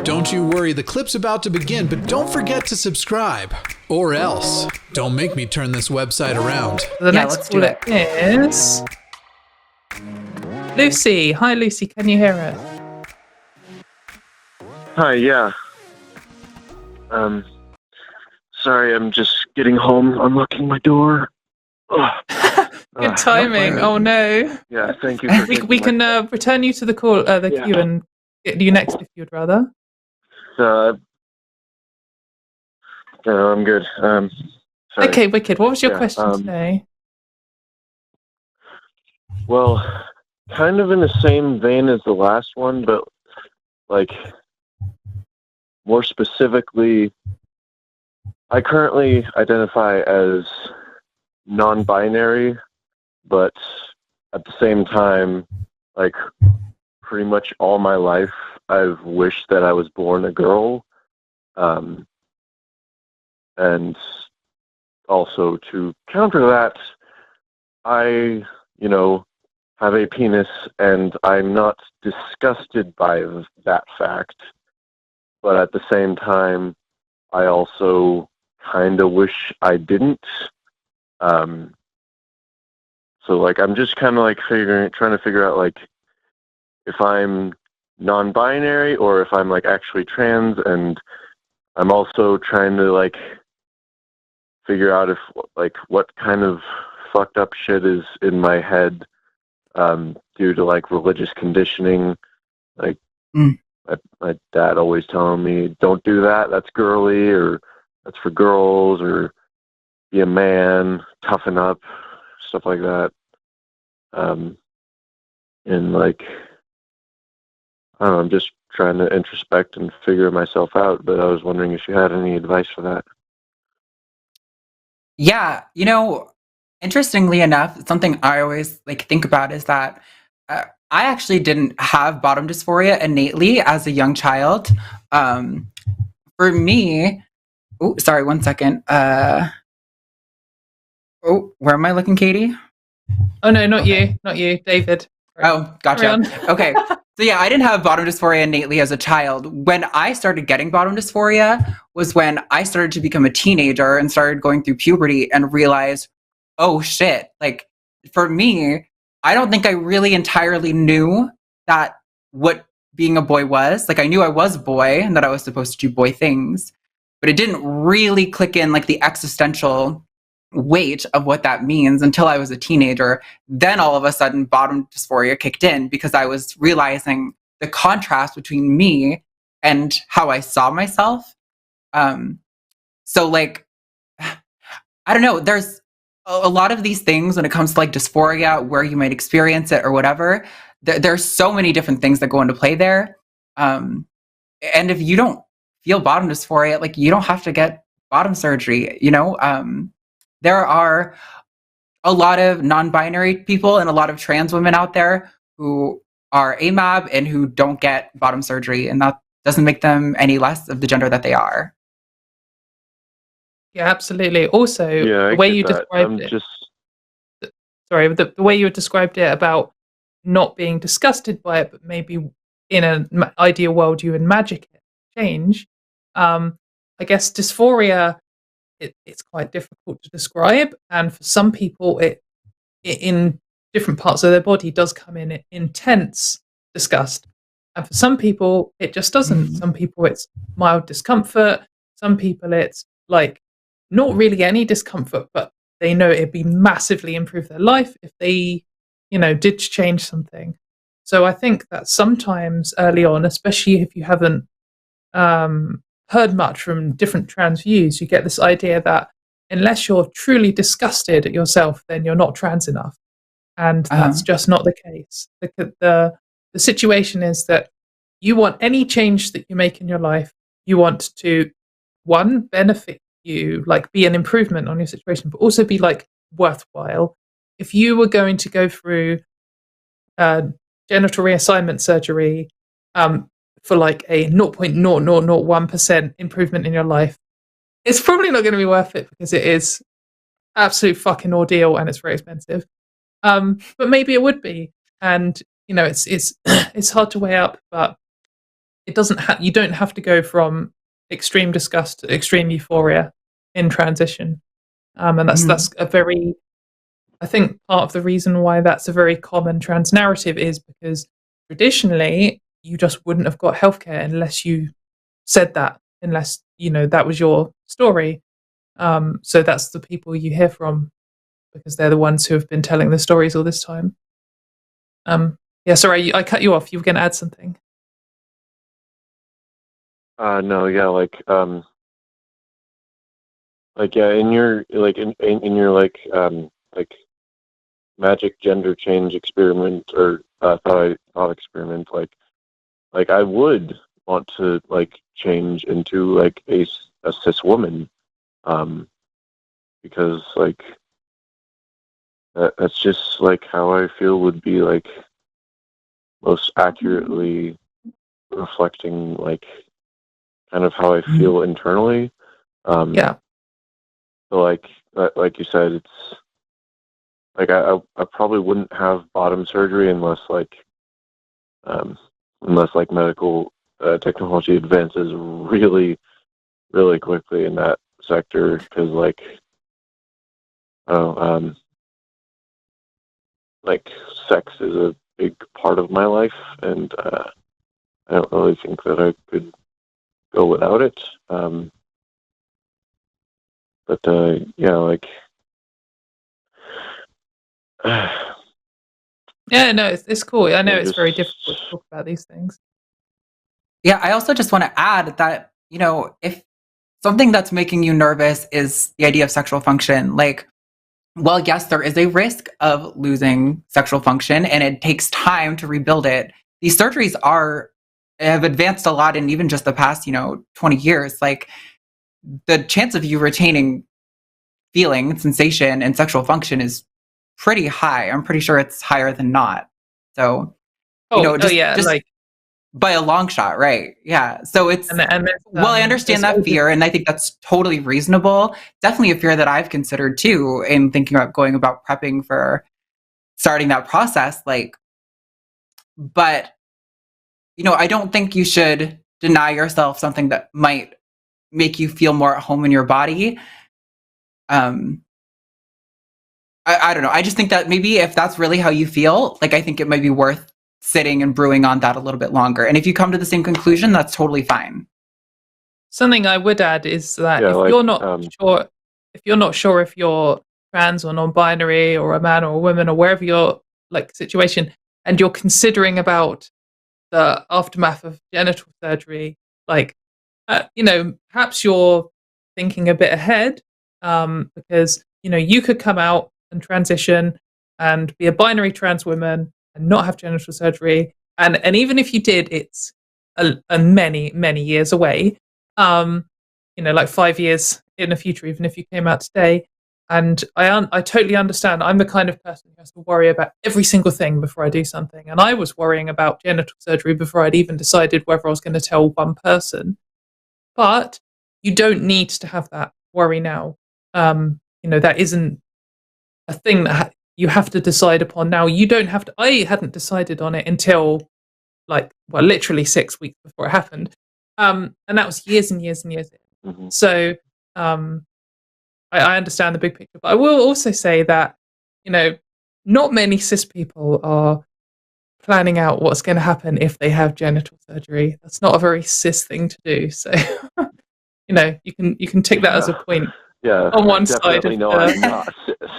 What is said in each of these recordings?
Don't you worry, the clip's about to begin, but don't forget to subscribe. Or else, don't make me turn this website around. The next caller is Lucy. Hi, Lucy. Can you hear us? Hi, yeah. Sorry, I'm just getting home, unlocking my door. Good timing. Oh no. Yeah, thank you. For we can return you to the call, queue, and get you next if you'd rather. No, I'm good. Sorry. Okay, wicked. What was your question today? Well, kind of in the same vein as the last one, but like more specifically, I currently identify as non-binary, but at the same time, like pretty much all my life, I've wished that I was born a girl. And also to counter that, I, have a penis, and I'm not disgusted by that fact. But at the same time, I also kind of wish I didn't. So, I'm just kind of trying to figure out, if I'm non-binary or if I'm, actually trans, and I'm also trying to, figure out if, what kind of fucked up shit is in my head due to, religious conditioning. My dad always telling me, don't do that, that's girly, or that's for girls, or be a man, toughen up, stuff like that. And, I don't know, I'm just trying to introspect and figure myself out, but I was wondering if you had any advice for that. Yeah, interestingly enough, something I always think about is that I actually didn't have bottom dysphoria innately as a young child. For me, sorry, 1 second. Where am I looking, Katie? Oh no, not you, David. Oh, gotcha. Okay. So yeah, I didn't have bottom dysphoria innately as a child. When I started getting bottom dysphoria was when I started to become a teenager and started going through puberty and realized, oh shit, for me, I don't think I really entirely knew that what being a boy was. I knew I was a boy and that I was supposed to do boy things, but it didn't really click in the existential weight of what that means until I was a teenager. Then all of a sudden bottom dysphoria kicked in because I was realizing the contrast between me and how I saw myself. So I don't know, there's a lot of these things when it comes to dysphoria, where you might experience it or whatever. There's so many different things that go into play there. And if you don't feel bottom dysphoria, you don't have to get bottom surgery, there are a lot of non-binary people and a lot of trans women out there who are AMAB and who don't get bottom surgery, and that doesn't make them any less of the gender that they are. Yeah, absolutely. Also, the way you described it. Sorry, the way you described it about not being disgusted by it, but maybe in an ideal world you would magic it change. I guess dysphoria, it's quite difficult to describe, and for some people it in different parts of their body does come in intense disgust, and for some people it just doesn't. Some people it's mild discomfort, some people it's not really any discomfort, but they know it'd be massively improve their life if they did change something. So I think that sometimes early on, especially if you haven't heard much from different trans views, you get this idea that unless you're truly disgusted at yourself, then you're not trans enough. And that's just not the case. The situation is that you want any change that you make in your life, you want to, one, benefit you, be an improvement on your situation, but also be worthwhile. If you were going to go through genital reassignment surgery for a 0.0001% improvement in your life, it's probably not going to be worth it because it is absolute fucking ordeal and it's very expensive. But maybe it would be, and it's it's hard to weigh up. But it doesn't you don't have to go from extreme disgust to extreme euphoria in transition. And that's a very, I think part of the reason why that's a very common trans narrative is because traditionally you just wouldn't have got healthcare unless you said that, unless that was your story. So that's the people you hear from because they're the ones who have been telling the stories all this time. Yeah, sorry, I cut you off. You were going to add something. No, yeah, yeah, in your in your like magic gender change experiment or thought experiment, like I would want to change into a cis woman, because that's just how I feel would be most accurately reflecting kind of how I feel internally. Yeah. So like you said, it's I probably wouldn't have bottom surgery unless medical technology advances really really quickly in that sector, because oh sex is a big part of my life, and I don't really think that I could go without it. But yeah, Yeah, no, it's cool. I know it's just very difficult to talk about these things. Yeah, I also just want to add that, if something that's making you nervous is the idea of sexual function, well, yes, there is a risk of losing sexual function and it takes time to rebuild it. These surgeries have advanced a lot in even just the past, 20 years. The chance of you retaining feeling, sensation, and sexual function is pretty high. I'm pretty sure it's higher than not. So, just by a long shot, right? Yeah. So it's, well, I understand that fear, and I think that's totally reasonable. Definitely a fear that I've considered too in thinking about going about prepping for starting that process. But, I don't think you should deny yourself something that might make you feel more at home in your body. I don't know. I just think that maybe if that's really how you feel, I think it might be worth sitting and brewing on that a little bit longer. And if you come to the same conclusion, that's totally fine. Something I would add is that if you're not sure if you're trans or non-binary or a man or a woman or wherever your situation, and you're considering about the aftermath of genital surgery, perhaps you're thinking a bit ahead, because you could come out and transition and be a binary trans woman and not have genital surgery, and even if you did, it's a many years away, 5 years in the future, even if you came out today. And I totally understand. I'm the kind of person who has to worry about every single thing before I do something. And I was worrying about genital surgery before I'd even decided whether I was going to tell one person. But you don't need to have that worry now. That isn't a thing that you have to decide upon now. You don't have to. I hadn't decided on it until literally 6 weeks before it happened. And that was years and years and years. mm-hmm. So I understand the big picture, but I will also say that, not many cis people are planning out what's going to happen if they have genital surgery. That's not a very cis thing to do. So, you can take that as a point. Yeah, on one side of no, I'm not cis.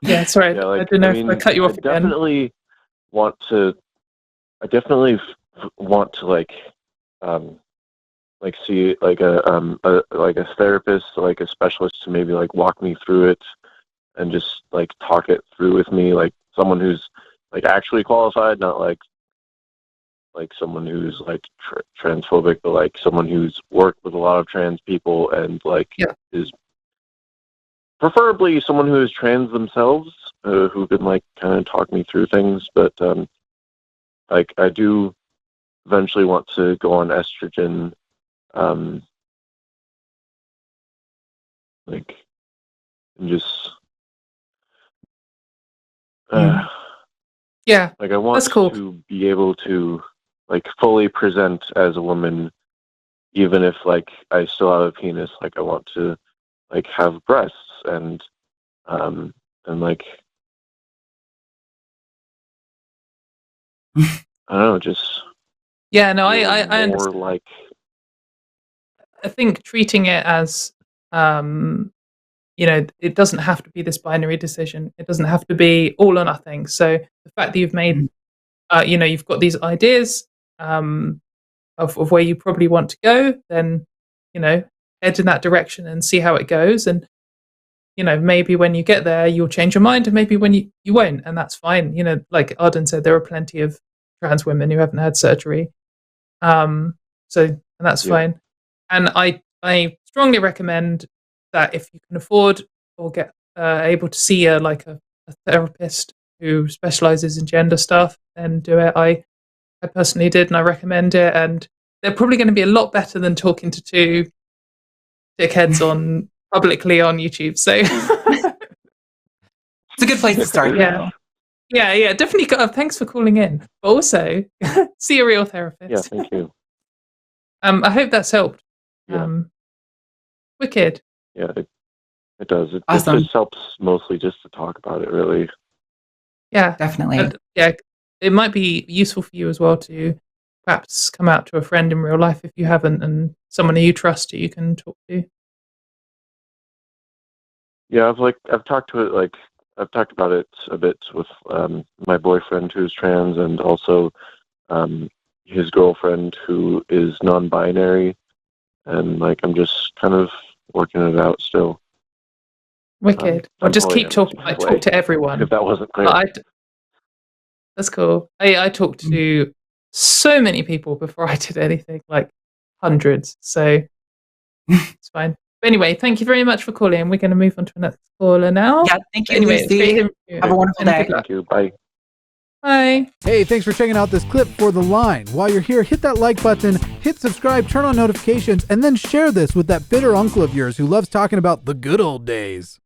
Yeah, sorry. Yeah, I don't know if I cut you off again. I definitely want to see a therapist, a specialist to maybe walk me through it and just talk it through with me, someone who's actually qualified, not someone who's transphobic, but someone who's worked with a lot of trans people and is preferably someone who is trans themselves, who can kind of talk me through things. But I do eventually want to go on estrogen, and just Yeah, Like I want that's cool. to be able to like fully present as a woman, even if like I still have a penis. Like I want to like have breasts and like I don't know, just Yeah, no, feel I more understand. like I think treating it as, it doesn't have to be this binary decision. It doesn't have to be all or nothing. So the fact that you've made, you've got these ideas of where you probably want to go, then, head in that direction and see how it goes. And, maybe when you get there, you'll change your mind, and maybe when you won't, and that's fine. Like Arden said, there are plenty of trans women who haven't had surgery. And that's fine. And I strongly recommend that if you can afford or get able to see a therapist who specializes in gender stuff, then do it. I personally did, and I recommend it. And they're probably going to be a lot better than talking to two dickheads on publicly on YouTube. So It's a good place to start. yeah. Yeah, definitely. Thanks for calling in. But also, see a real therapist. yeah, thank you. I hope that's helped. Yeah. Wicked. Yeah, it does. It Awesome. just helps mostly just to talk about it, really. Yeah, Definitely. And, yeah, it might be useful for you as well to perhaps come out to a friend in real life if you haven't, and someone who you trust who you can talk to. Yeah, I've talked about it a bit with my boyfriend who's trans, and also his girlfriend who is non-binary, and like I'm just kind of working it out still. Wicked. Or just keep talking. I talk to everyone. If that wasn't clear. That's cool. I talked to so many people before I did anything, like hundreds. So it's fine. But anyway, thank you very much for calling. We're going to move on to another caller now. Yeah, thank you, Anyway, it's Lucy. great hearing from you. Have a wonderful day. Thank you. Bye. Bye. Hey, thanks for checking out this clip for The Line. While you're here, hit that like button, hit subscribe, turn on notifications, and then share this with that bitter uncle of yours who loves talking about the good old days.